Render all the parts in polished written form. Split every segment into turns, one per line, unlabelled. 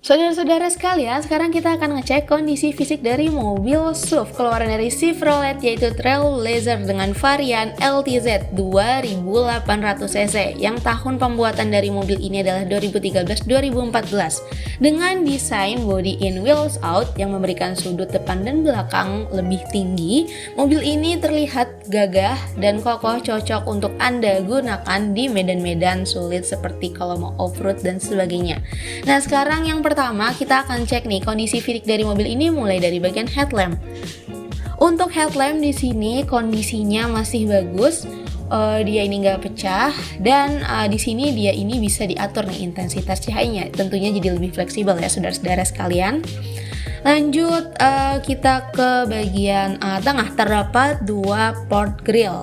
Saudara-saudara sekalian, sekarang kita akan ngecek kondisi fisik dari mobil SUV keluaran dari Chevrolet, yaitu Trailblazer dengan varian LTZ 2800 cc yang tahun pembuatan dari mobil ini adalah 2013-2014 dengan desain body in wheels out yang memberikan sudut depan dan belakang lebih tinggi. Mobil ini terlihat gagah dan kokoh, cocok untuk Anda gunakan di medan-medan sulit seperti kalau mau off-road dan sebagainya. Nah, sekarang yang pertama kita akan cek nih kondisi fisik dari mobil ini mulai dari bagian headlamp. Untuk headlamp di sini kondisinya masih bagus, dia ini nggak pecah dan di sini dia ini bisa diatur nih intensitas cahayanya, tentunya jadi lebih fleksibel ya saudara-saudara sekalian. Lanjut kita ke bagian tengah, terdapat dua port grill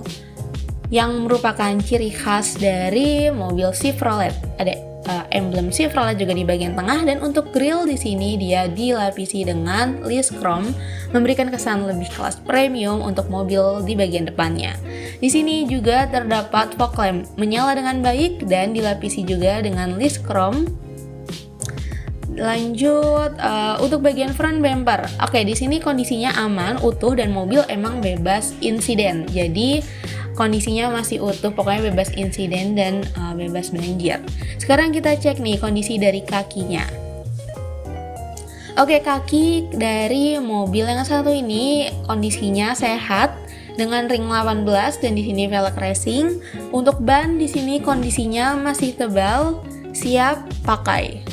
yang merupakan ciri khas dari mobil Chevrolet. Ada emblem Chevrolet juga di bagian tengah, dan untuk grill di sini dia dilapisi dengan list chrome, memberikan kesan lebih kelas premium untuk mobil di bagian depannya. Di sini juga terdapat fog lamp menyala dengan baik dan dilapisi juga dengan list chrome. Lanjut untuk bagian front bumper. Oke, di sini kondisinya aman, utuh, dan mobil emang bebas insiden. Jadi kondisinya masih utuh, pokoknya bebas insiden dan bebas banjir. Sekarang kita cek nih kondisi dari kakinya. Oke, kaki dari mobil yang satu ini kondisinya sehat dengan ring 18 dan di sini velg racing. Untuk ban di sini kondisinya masih tebal, siap pakai.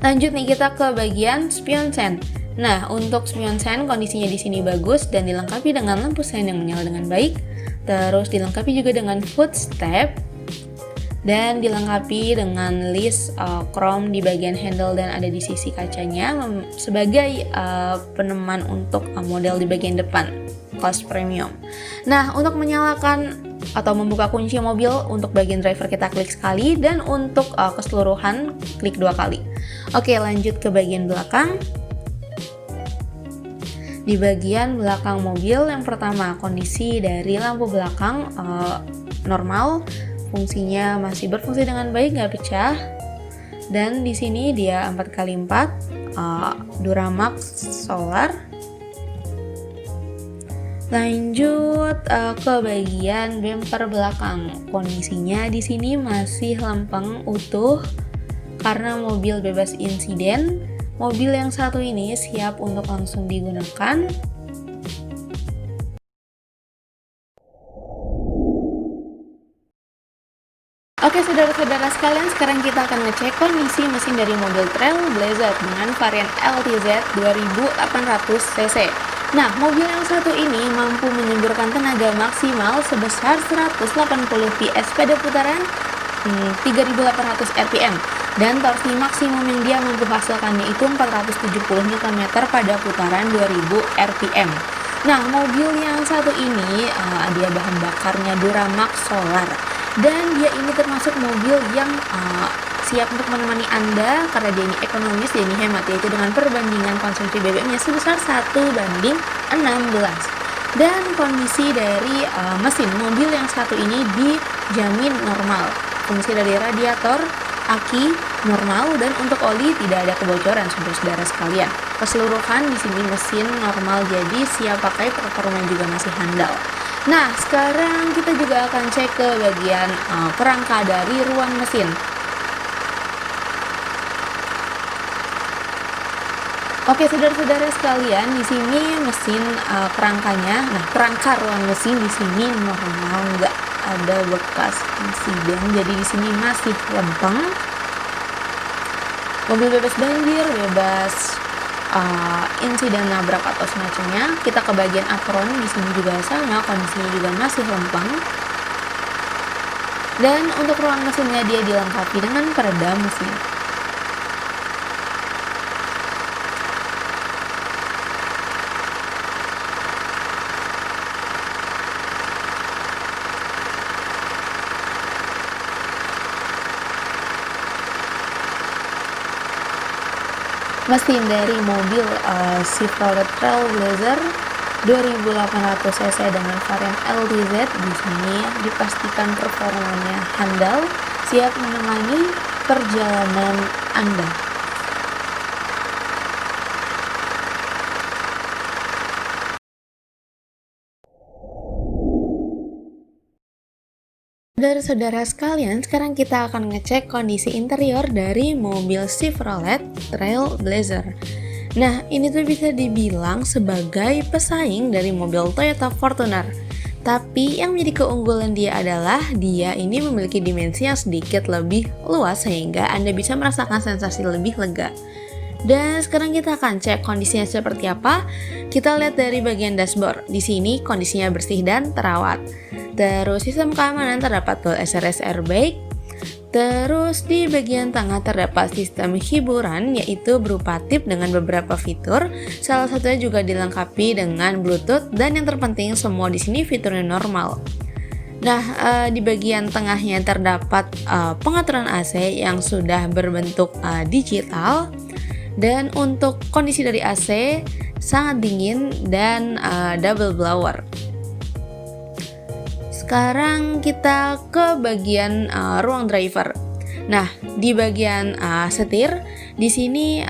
Lanjut nih kita ke bagian spion sen. Nah, untuk spion sen kondisinya di sini bagus dan dilengkapi dengan lampu sen yang menyala dengan baik. Terus dilengkapi juga dengan footstep dan dilengkapi dengan list chrome di bagian handle dan ada di sisi kacanya sebagai peneman untuk model di bagian depan kelas premium. Nah, untuk menyalakan atau membuka kunci mobil, untuk bagian driver kita klik sekali dan untuk keseluruhan klik 2 kali. Oke, lanjut ke bagian belakang. Di bagian belakang mobil yang pertama, kondisi dari lampu belakang normal, fungsinya masih berfungsi dengan baik, nggak pecah. Dan di sini dia 4x4 Duramax Solar. Lanjut ke bagian bumper belakang, kondisinya di sini masih lempeng utuh karena mobil bebas insiden. Mobil yang satu ini siap untuk langsung digunakan. Oke saudara-saudara sekalian, sekarang kita akan ngecek kondisi mesin dari mobil Trailblazer dengan varian LTZ 2800 cc. Nah, mobil yang satu ini mampu menyemburkan tenaga maksimal sebesar 180 PS pada putaran 3800 rpm dan torsi maksimum yang dia mampu hasilkan yaitu 470 Nm pada putaran 2000 rpm. Nah, mobil yang satu ini dia bahan bakarnya Duramax Solar dan dia ini termasuk mobil yang siap untuk menemani Anda karena dia ini ekonomis, dia ini hemat, yaitu dengan perbandingan konsumsi BBM-nya sebesar 1:16. Dan kondisi dari mesin mobil yang satu ini dijamin normal. Fungsi dari radiator, aki normal, dan untuk oli tidak ada kebocoran saudara-saudara sekalian. Keseluruhan di sini mesin normal, jadi siap pakai, performa juga masih handal. Nah, sekarang kita juga akan cek ke bagian kerangka dari ruang mesin. Oke, saudara-saudara sekalian, di sini mesin kerangkanya, nah kerangka ruang mesin di sini normal, nggak ada bekas insiden, jadi di sini masih lempeng. Mobil bebas banjir, bebas insiden nabrak atau semacamnya. Kita ke bagian apron, di sini juga sama, kondisinya juga masih lempeng. Dan untuk ruang mesinnya dia dilengkapi dengan peredam mesin. Mesin dari mobil Chevrolet Trailblazer 2800 cc dengan varian LTZ di sini dipastikan performanya handal, siap menemani perjalanan Anda. Saudara-saudara sekalian, sekarang kita akan ngecek kondisi interior dari mobil Chevrolet Trailblazer. Nah, ini tuh bisa dibilang sebagai pesaing dari mobil Toyota Fortuner. Tapi yang menjadi keunggulan dia adalah dia ini memiliki dimensi yang sedikit lebih luas sehingga Anda bisa merasakan sensasi lebih lega. Dan sekarang kita akan cek kondisinya seperti apa. Kita lihat dari bagian dashboard. Di sini kondisinya bersih dan terawat. Terus sistem keamanan terdapat dual SRS airbag. Terus di bagian tengah terdapat sistem hiburan yaitu berupa tip dengan beberapa fitur. Salah satunya juga dilengkapi dengan Bluetooth dan yang terpenting semua di sini fiturnya normal. Nah, di bagian tengahnya terdapat pengaturan AC yang sudah berbentuk digital. Dan untuk kondisi dari AC sangat dingin dan double blower. Sekarang kita ke bagian ruang driver. Nah, di bagian setir, di sini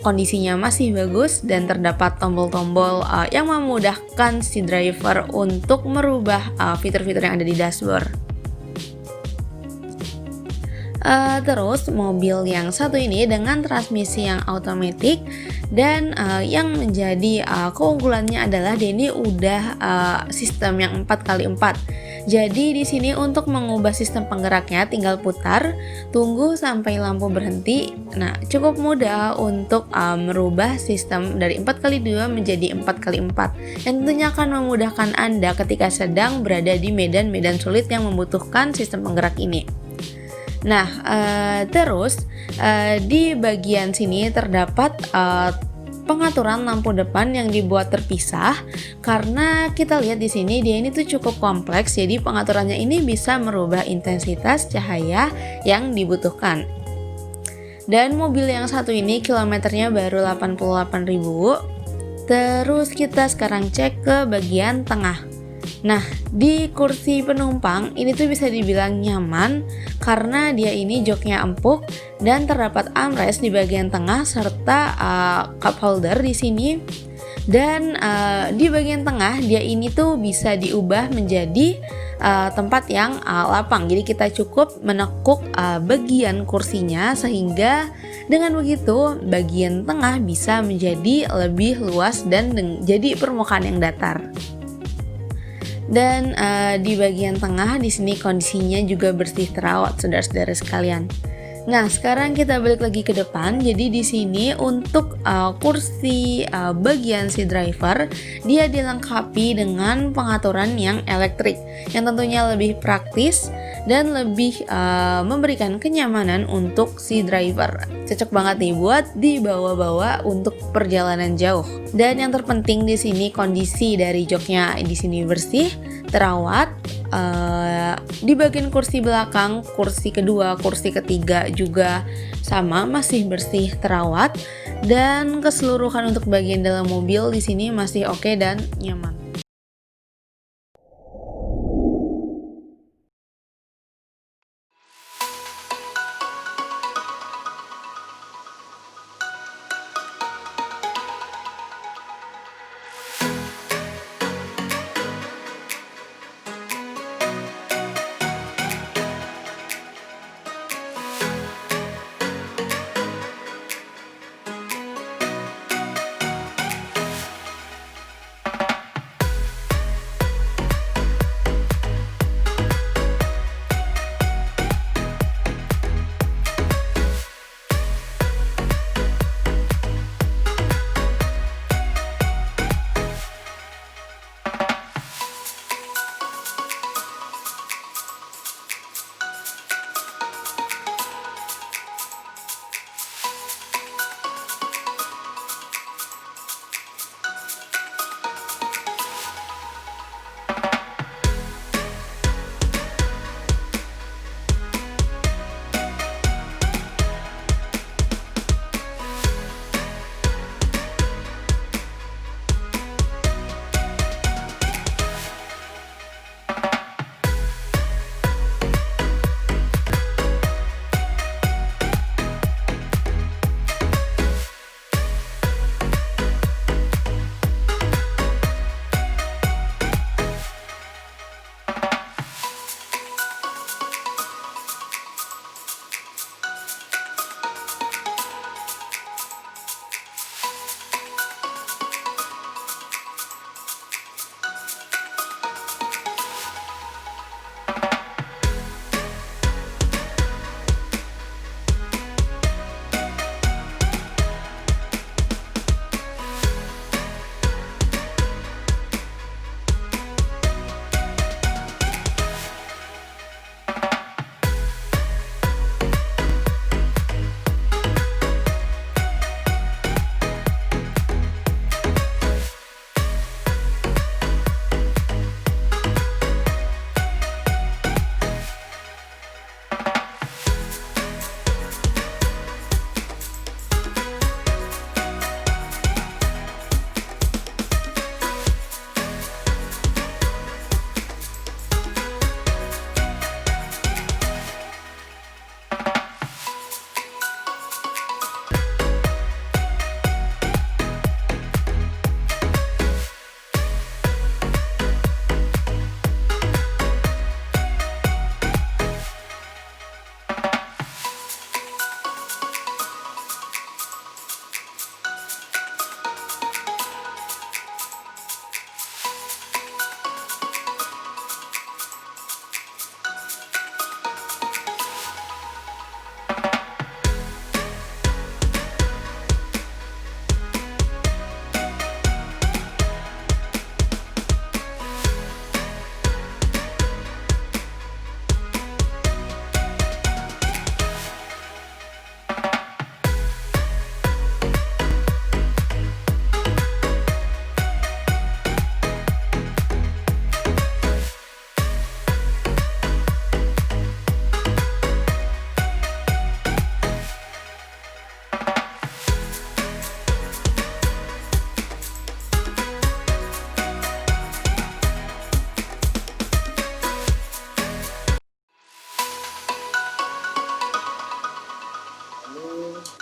kondisinya masih bagus dan terdapat tombol-tombol yang memudahkan si driver untuk merubah fitur-fitur yang ada di dashboard. Terus mobil yang satu ini dengan transmisi yang otomatis dan yang menjadi keunggulannya adalah dia ini udah sistem yang 4x4. Jadi di sini untuk mengubah sistem penggeraknya tinggal putar, tunggu sampai lampu berhenti. Nah, cukup mudah untuk merubah sistem dari 4x2 menjadi 4x4. Yang tentunya akan memudahkan Anda ketika sedang berada di medan-medan sulit yang membutuhkan sistem penggerak ini. Nah, terus di bagian sini terdapat pengaturan lampu depan yang dibuat terpisah karena kita lihat di sini dia ini tuh cukup kompleks, jadi pengaturannya ini bisa merubah intensitas cahaya yang dibutuhkan. Dan mobil yang satu ini kilometernya baru 88.000. Terus kita sekarang cek ke bagian tengah. Nah, di kursi penumpang ini tuh bisa dibilang nyaman karena dia ini joknya empuk dan terdapat armrest di bagian tengah serta cup holder di sini. Dan di bagian tengah dia ini tuh bisa diubah menjadi tempat yang lapang. Jadi kita cukup menekuk bagian kursinya sehingga dengan begitu bagian tengah bisa menjadi lebih luas dan jadi permukaan yang datar. Dan di bagian tengah di sini kondisinya juga bersih terawat, saudara-saudara sekalian. Nah, sekarang kita balik lagi ke depan. Jadi di sini untuk kursi bagian si driver dia dilengkapi dengan pengaturan yang elektrik yang tentunya lebih praktis dan lebih memberikan kenyamanan untuk si driver. Cocok banget nih buat dibawa-bawa untuk perjalanan jauh. Dan yang terpenting di sini kondisi dari joknya di sini bersih, terawat. Di bagian kursi belakang, kursi kedua, kursi ketiga juga sama masih bersih, terawat, dan keseluruhan untuk bagian dalam mobil di sini masih oke dan nyaman.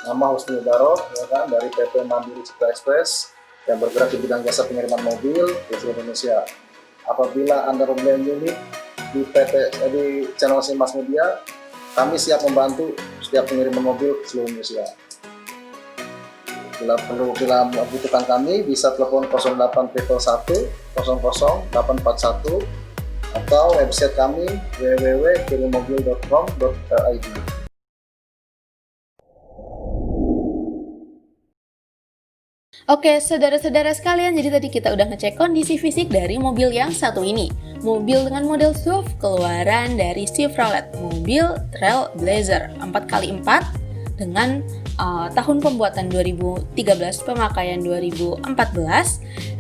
Nama Husni Baro, ya kan, dari PT Mandiri Citra Express yang bergerak di bidang jasa pengiriman mobil di seluruh Indonesia. Apabila Anda mempunyai unit di di channel Simas Media, kami siap membantu setiap pengiriman mobil ke seluruh Indonesia. Bila membutuhkan kami, bisa telepon 0811 00 841 atau website kami www.kirimmobil.com.id.
Oke, saudara-saudara sekalian, jadi tadi kita udah ngecek kondisi fisik dari mobil yang satu ini. Mobil dengan model SUV keluaran dari Chevrolet, mobil Trailblazer 4x4 dengan tahun pembuatan 2013, pemakaian 2014,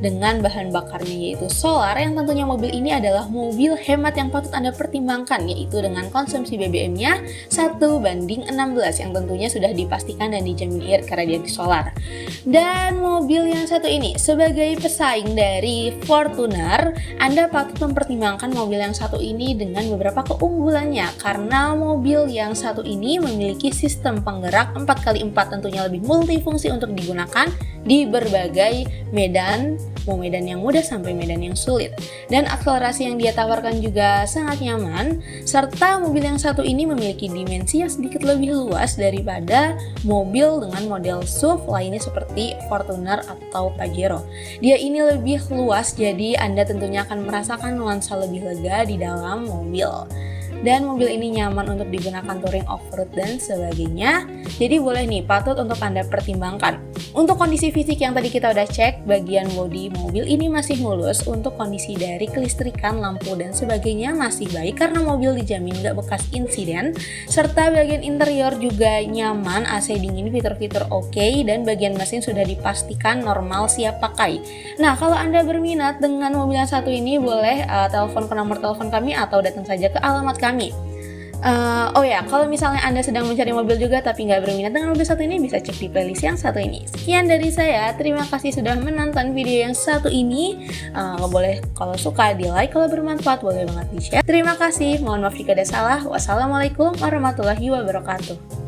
dengan bahan bakarnya yaitu solar, yang tentunya mobil ini adalah mobil hemat yang patut Anda pertimbangkan, yaitu dengan konsumsi BBM-nya 1:16 yang tentunya sudah dipastikan dan dijamin irit karena dia di solar. Dan mobil yang satu ini sebagai pesaing dari Fortuner, Anda patut mempertimbangkan mobil yang satu ini dengan beberapa keunggulannya, karena mobil yang satu ini memiliki sistem penggerak 4x4, tentunya lebih multifungsi untuk digunakan di berbagai medan, mau medan yang mudah sampai medan yang sulit. Dan akselerasi yang dia tawarkan juga sangat nyaman, serta mobil yang satu ini memiliki dimensi yang sedikit lebih luas daripada mobil dengan model SUV lainnya seperti Fortuner atau Pajero. Dia ini lebih luas, jadi Anda tentunya akan merasakan nuansa lebih lega di dalam mobil. Dan mobil ini nyaman untuk digunakan touring off-road dan sebagainya. Jadi boleh nih, patut untuk Anda pertimbangkan. Untuk kondisi fisik yang tadi kita udah cek, bagian bodi mobil ini masih mulus. Untuk kondisi dari kelistrikan, lampu dan sebagainya masih baik karena mobil dijamin gak bekas insiden. Serta bagian interior juga nyaman, AC dingin, fitur-fitur oke, dan bagian mesin sudah dipastikan normal siap pakai. Nah, kalau Anda berminat dengan mobil yang satu ini, boleh telepon ke nomor telepon kami atau datang saja ke alamat kami. Oh ya, kalau misalnya Anda sedang mencari mobil juga tapi nggak berminat dengan mobil satu ini, bisa cek di playlist yang satu ini. Sekian dari saya, terima kasih sudah menonton video yang satu ini. Boleh kalau suka di like, kalau bermanfaat boleh banget di share. Terima kasih, mohon maaf jika ada salah. Wassalamualaikum warahmatullahi wabarakatuh.